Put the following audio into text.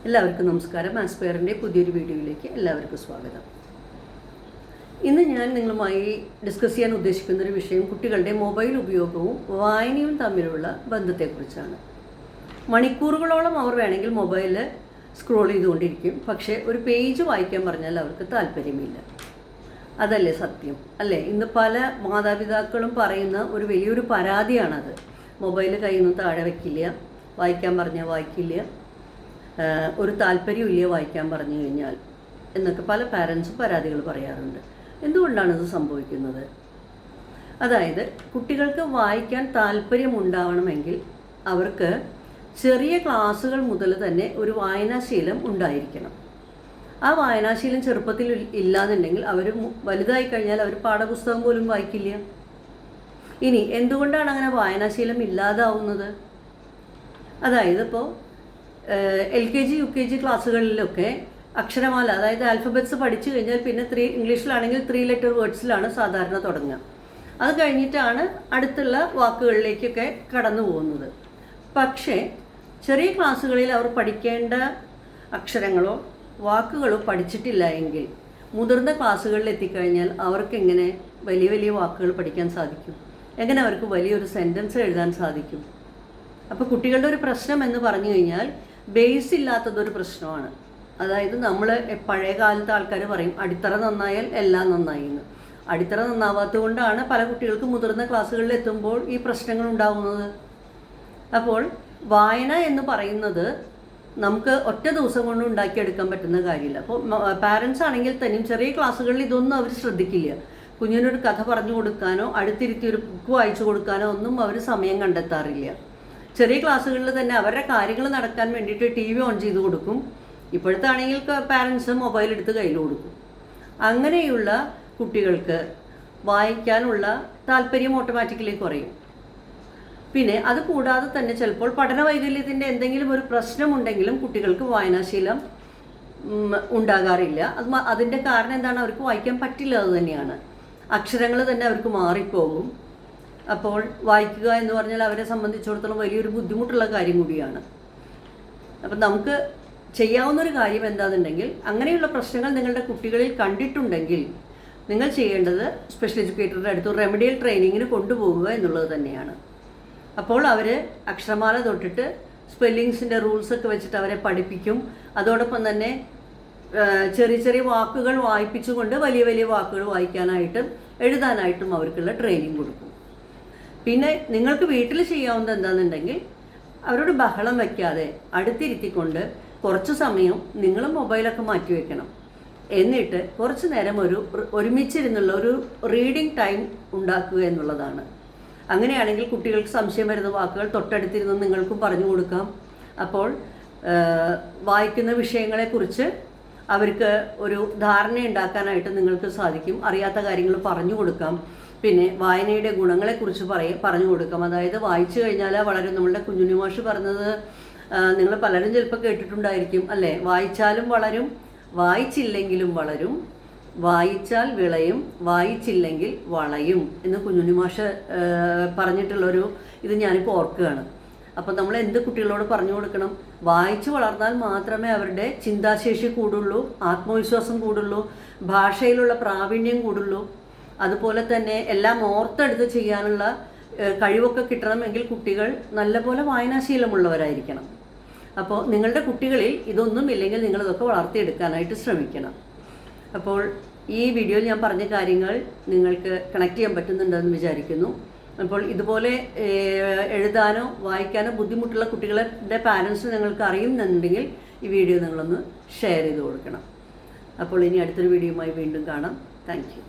എല്ലാവർക്കും നമസ്കാരം. ആസ്പയറിൻ്റെ പുതിയൊരു വീഡിയോയിലേക്ക് എല്ലാവർക്കും സ്വാഗതം. ഇന്ന് ഞാൻ നിങ്ങളുമായി ഡിസ്കസ് ചെയ്യാൻ ഉദ്ദേശിക്കുന്നൊരു വിഷയം കുട്ടികളുടെ മൊബൈൽ ഉപയോഗവും വായനയും തമ്മിലുള്ള ബന്ധത്തെക്കുറിച്ചാണ്. മണിക്കൂറുകളോളം അവർ വേണമെങ്കിൽ മൊബൈലിൽ സ്ക്രോൾ ചെയ്തുകൊണ്ടിരിക്കും, പക്ഷേ ഒരു പേജ് വായിക്കാൻ പറഞ്ഞാൽ അവർക്ക് താല്പര്യമില്ല. അതല്ലേ സത്യം അല്ലേ? ഇന്ന് പല മാതാപിതാക്കളും പറയുന്ന ഒരു വലിയൊരു പരാതിയാണത്. മൊബൈൽ കയ്യിൽ നിന്ന് താഴെ വയ്ക്കില്ല, വായിക്കാൻ പറഞ്ഞാൽ വായിക്കില്ല, ഒരു താല്പര്യമില്ല വായിക്കാൻ പറഞ്ഞു കഴിഞ്ഞാൽ എന്നൊക്കെ പല പാരൻസും പരാതികൾ പറയാറുണ്ട്. എന്തുകൊണ്ടാണ് ഇത് സംഭവിക്കുന്നത്? അതായത് കുട്ടികൾക്ക് വായിക്കാൻ താല്പര്യമുണ്ടാവണമെങ്കിൽ അവർക്ക് ചെറിയ ക്ലാസ്സുകൾ മുതൽ തന്നെ ഒരു വായനാശീലം ഉണ്ടായിരിക്കണം. ആ വായനാശീലം ചെറുപ്പത്തിൽ ഇല്ലാന്നുണ്ടെങ്കിൽ അവർ വലുതായി കഴിഞ്ഞാൽ അവർ പാഠപുസ്തകം പോലും വായിക്കില്ല. ഇനി എന്തുകൊണ്ടാണ് അങ്ങനെ വായനാശീലം ഇല്ലാതാവുന്നത്? അതായത് ഇപ്പോൾ LKG UKG ക്ലാസ്സുകളിലൊക്കെ അക്ഷരമാല, അതായത് ആൽഫബറ്റ്സ് പഠിച്ചു കഴിഞ്ഞാൽ പിന്നെ ഇംഗ്ലീഷിലാണെങ്കിൽ 3 ലെറ്റർ വേർഡ്സിലാണ് സാധാരണ തുടങ്ങുക. അത് കഴിഞ്ഞിട്ടാണ് അടുത്തുള്ള വാക്കുകളിലേക്കൊക്കെ കടന്നു പോകുന്നത്. പക്ഷേ ചെറിയ ക്ലാസ്സുകളിൽ അവർ പഠിക്കേണ്ട അക്ഷരങ്ങളോ വാക്കുകളോ പഠിച്ചിട്ടില്ല എങ്കിൽ മുതിർന്ന ക്ലാസ്സുകളിൽ എത്തിക്കഴിഞ്ഞാൽ അവർക്ക് എങ്ങനെ വലിയ വലിയ വാക്കുകൾ പഠിക്കാൻ സാധിക്കും? എങ്ങനെ അവർക്ക് വലിയൊരു സെൻറ്റൻസ് എഴുതാൻ സാധിക്കും? അപ്പോൾ കുട്ടികളുടെ ഒരു പ്രശ്നം എന്ന് പറഞ്ഞു കഴിഞ്ഞാൽ ബേസ് ഇല്ലാത്തതൊരു പ്രശ്നമാണ്. അതായത് നമ്മൾ പഴയ കാലത്തെ ആൾക്കാർ പറയും അടിത്തറ നന്നായാൽ എല്ലാം നന്നായി എന്ന്. അടിത്തറ നന്നാവാത്തത് കൊണ്ടാണ് പല കുട്ടികൾക്ക് മുതിർന്ന ക്ലാസ്സുകളിൽ എത്തുമ്പോൾ ഈ പ്രശ്നങ്ങൾ ഉണ്ടാകുന്നത്. അപ്പോൾ വായന എന്ന് പറയുന്നത് നമുക്ക് ഒറ്റ ദിവസം കൊണ്ട് ഉണ്ടാക്കിയെടുക്കാൻ പറ്റുന്ന കാര്യമില്ല. അപ്പോൾ പാരൻസ് ആണെങ്കിൽ തന്നെയും ചെറിയ ക്ലാസ്സുകളിൽ ഇതൊന്നും അവർ ശ്രദ്ധിക്കില്ല. കുഞ്ഞിനൊരു കഥ പറഞ്ഞു കൊടുക്കാനോ അടുത്തിരുത്തി ഒരു ബുക്ക് വായിച്ചു കൊടുക്കാനോ ഒന്നും അവർ സമയം കണ്ടെത്താറില്ല. ചെറിയ ക്ലാസ്സുകളിൽ തന്നെ അവരുടെ കാര്യങ്ങൾ നടക്കാൻ വേണ്ടിയിട്ട് TV ഓൺ ചെയ്ത് കൊടുക്കും. ഇപ്പോഴത്തെ ആണെങ്കിൽ പാരൻസ് മൊബൈൽ എടുത്ത് കയ്യിൽ കൊടുക്കും. അങ്ങനെയുള്ള കുട്ടികൾക്ക് വായിക്കാനുള്ള താല്പര്യം ഓട്ടോമാറ്റിക്കലി കുറയും. പിന്നെ അത് കൂടാതെ തന്നെ ചിലപ്പോൾ പഠന വൈകല്യത്തിൻ്റെ എന്തെങ്കിലും ഒരു പ്രശ്നമുണ്ടെങ്കിലും കുട്ടികൾക്ക് വായനാശീലം ഉണ്ടാകാറില്ല. അതിൻ്റെ കാരണം എന്താണ്? അവർക്ക് വായിക്കാൻ പറ്റില്ല. അത് തന്നെയാണ്. അക്ഷരങ്ങൾ തന്നെ അവർക്ക് മാറിപ്പോകും. അപ്പോൾ വായിക്കുക എന്ന് പറഞ്ഞാൽ അവരെ സംബന്ധിച്ചിടത്തോളം വലിയൊരു ബുദ്ധിമുട്ടുള്ള കാര്യം കൂടിയാണ്. അപ്പം നമുക്ക് ചെയ്യാവുന്നൊരു കാര്യം എന്താണെന്നുണ്ടെങ്കിൽ, അങ്ങനെയുള്ള പ്രശ്നങ്ങൾ നിങ്ങളുടെ കുട്ടികളിൽ കണ്ടിട്ടുണ്ടെങ്കിൽ നിങ്ങൾ ചെയ്യേണ്ടത് സ്പെഷ്യൽ എഡ്യൂക്കേറ്ററുടെ അടുത്ത് റെമഡിയൽ ട്രെയിനിങ്ങിന് കൊണ്ടുപോകുക എന്നുള്ളത് തന്നെയാണ്. അപ്പോൾ അവർ അക്ഷരമാല തൊട്ടിട്ട് സ്പെല്ലിങ്സിൻ്റെ റൂൾസൊക്കെ വെച്ചിട്ട് അവരെ പഠിപ്പിക്കും. അതോടൊപ്പം തന്നെ ചെറിയ ചെറിയ വാക്കുകൾ വായിപ്പിച്ചുകൊണ്ട് വലിയ വലിയ വാക്കുകൾ വായിക്കാനായിട്ടും എഴുതാനായിട്ടും അവർക്കുള്ള ട്രെയിനിങ് കൊടുക്കും. പിന്നെ നിങ്ങൾക്ക് വീട്ടിൽ ചെയ്യാവുന്നത് എന്താണെന്നുണ്ടെങ്കിൽ അവരോട് ബഹളം വയ്ക്കാതെ അടുത്തിരുത്തിക്കൊണ്ട് കുറച്ച് സമയം നിങ്ങൾ മൊബൈലൊക്കെ മാറ്റി വയ്ക്കണം. എന്നിട്ട് കുറച്ച് നേരം ഒരുമിച്ചിരുന്നുള്ള ഒരു റീഡിങ് ടൈം ഉണ്ടാക്കുക എന്നുള്ളതാണ്. അങ്ങനെയാണെങ്കിൽ കുട്ടികൾക്ക് സംശയം വരുന്ന വാക്കുകൾ തൊട്ടടുത്തിരുന്ന് നിങ്ങൾക്കും പറഞ്ഞു കൊടുക്കാം. അപ്പോൾ വായിക്കുന്ന വിഷയങ്ങളെക്കുറിച്ച് അവർക്ക് ഒരു ധാരണ ഉണ്ടാക്കാനായിട്ട് നിങ്ങൾക്ക് സാധിക്കും. അറിയാത്ത കാര്യങ്ങൾ പറഞ്ഞു കൊടുക്കാം. പിന്നെ വായനയുടെ ഗുണങ്ങളെക്കുറിച്ച് പറഞ്ഞു കൊടുക്കാം. അതായത് വായിച്ചു കഴിഞ്ഞാൽ വളരും. നമ്മളുടെ കുഞ്ഞുണ്ണി മാഷ് പറഞ്ഞത് നിങ്ങൾ പലരും ചിലപ്പോൾ കേട്ടിട്ടുണ്ടായിരിക്കും അല്ലേ? വായിച്ചാലും വളരും, വായിച്ചില്ലെങ്കിലും വളരും, വായിച്ചാൽ വിളയും, വായിച്ചില്ലെങ്കിൽ വളയും എന്ന് കുഞ്ഞുണ്ണി മാഷ് പറഞ്ഞിട്ടുള്ളൊരു ഇത് ഞാനിപ്പോൾ ഓർക്കുകയാണ്. അപ്പം നമ്മൾ എന്ത് കുട്ടികളോട് പറഞ്ഞു കൊടുക്കണം? വായിച്ചു വളർന്നാൽ മാത്രമേ അവരുടെ ചിന്താശേഷി കൂടുള്ളൂ, ആത്മവിശ്വാസം കൂടുള്ളൂ, ഭാഷയിലുള്ള പ്രാവീണ്യം കൂടുള്ളൂ. അതുപോലെ തന്നെ എല്ലാം ഓർത്തെടുത്ത് ചെയ്യാനുള്ള കഴിവൊക്കെ കിട്ടണമെങ്കിൽ കുട്ടികൾ നല്ലപോലെ വായനാശീലമുള്ളവരായിരിക്കണം. അപ്പോൾ നിങ്ങളുടെ കുട്ടികളിൽ ഇതൊന്നും ഇല്ലെങ്കിൽ നിങ്ങളിതൊക്കെ വളർത്തിയെടുക്കാനായിട്ട് ശ്രമിക്കണം. അപ്പോൾ ഈ വീഡിയോയിൽ ഞാൻ പറഞ്ഞ കാര്യങ്ങൾ നിങ്ങൾക്ക് കണക്ട് ചെയ്യാൻ പറ്റുന്നുണ്ടെന്ന് വിചാരിക്കുന്നു. അപ്പോൾ ഇതുപോലെ എഴുതാനോ വായിക്കാനോ ബുദ്ധിമുട്ടുള്ള കുട്ടികളുടെ പാരൻസ് നിങ്ങൾക്ക് അറിയുന്നുണ്ടെങ്കിൽ ഈ വീഡിയോ നിങ്ങളൊന്ന് ഷെയർ ചെയ്ത് കൊടുക്കണം. അപ്പോൾ ഇനി അടുത്തൊരു വീഡിയോയുമായി വീണ്ടും കാണാം. Thank you.